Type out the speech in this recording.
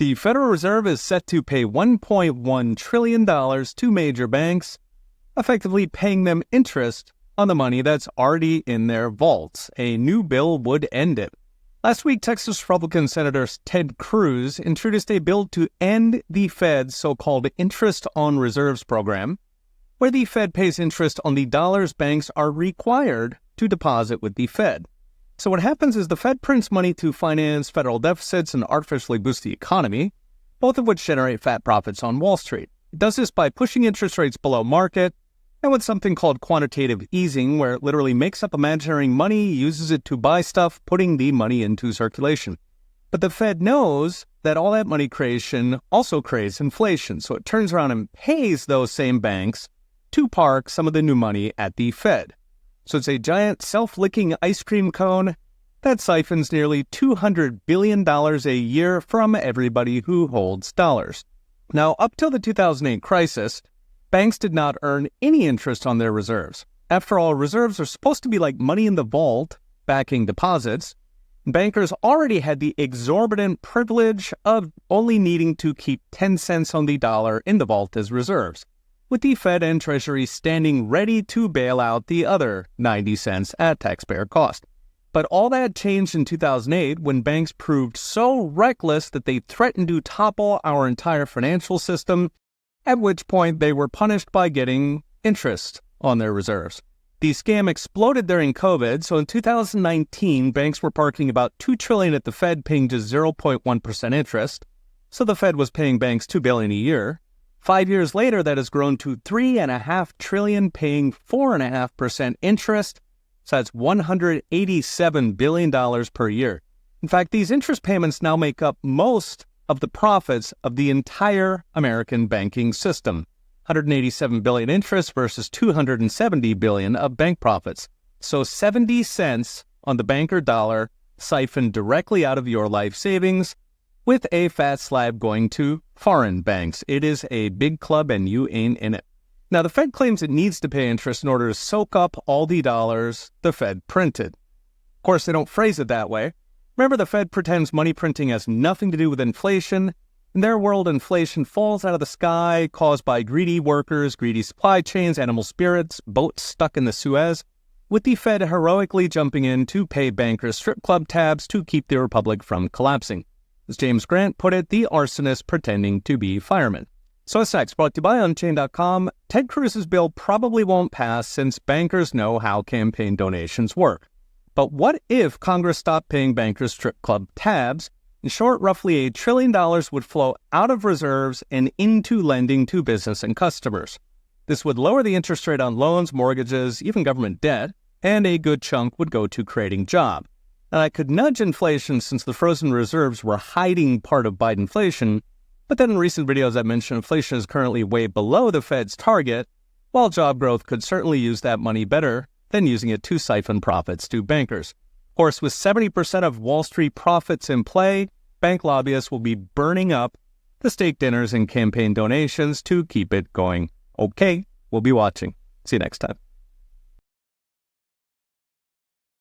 The Federal Reserve is set to pay $1.1 trillion to major banks, effectively paying them interest on the money that's already in their vaults. A new bill would end it. Last week, Texas Republican Senator Ted Cruz introduced a bill to end the Fed's so-called Interest on Reserves program, where the Fed pays interest on the dollars banks are required to deposit with the Fed. So what happens is the Fed prints money to finance federal deficits and artificially boost the economy, both of which generate fat profits on Wall Street. It does this by pushing interest rates below market and with something called quantitative easing, where it literally makes up imaginary money, uses it to buy stuff, putting the money into circulation. But the Fed knows that all that money creation also creates inflation, so it turns around and pays those same banks to park some of the new money at the Fed. So it's a giant self-licking ice cream cone that siphons nearly $200 billion a year from everybody who holds dollars. Now, up till the 2008 crisis, banks did not earn any interest on their reserves. After all, reserves are supposed to be like money in the vault, backing deposits. Bankers already had the exorbitant privilege of only needing to keep 10 cents on the dollar in the vault as reserves, with the Fed and Treasury standing ready to bail out the other 90 cents at taxpayer cost. But all that changed in 2008 when banks proved so reckless that they threatened to topple our entire financial system, at which point they were punished by getting interest on their reserves. The scam exploded during COVID, so in 2019, banks were parking about $2 trillion at the Fed, paying just 0.1% interest. So the Fed was paying banks $2 billion a year. 5 years later, that has grown to $3.5 trillion, paying 4.5% interest. So that's $187 billion per year. In fact, these interest payments now make up most of the profits of the entire American banking system. $187 billion interest versus $270 billion of bank profits. So 70 cents on the banker dollar siphoned directly out of your life savings, with a fat slab going to foreign banks. It is a big club and you ain't in it. Now, the Fed claims it needs to pay interest in order to soak up all the dollars the Fed printed. Of course, they don't phrase it that way. Remember, the Fed pretends money printing has nothing to do with inflation. In their world, inflation falls out of the sky, caused by greedy workers, greedy supply chains, animal spirits, boats stuck in the Suez, with the Fed heroically jumping in to pay bankers strip club tabs to keep the republic from collapsing. As James Grant put it, the arsonist pretending to be firemen. So what's next? Brought to you by Unchained.com. Ted Cruz's bill probably won't pass since bankers know how campaign donations work. But what if Congress stopped paying bankers strip club tabs? In short, roughly $1 trillion would flow out of reserves and into lending to business and customers. This would lower the interest rate on loans, mortgages, even government debt, and a good chunk would go to creating jobs. And I could nudge inflation since the frozen reserves were hiding part of Bidenflation, but then in recent videos I mentioned inflation is currently way below the Fed's target, while job growth could certainly use that money better than using it to siphon profits to bankers. Of course, with 70% of Wall Street profits in play, bank lobbyists will be burning up the steak dinners and campaign donations to keep it going. Okay, we'll be watching. See you next time.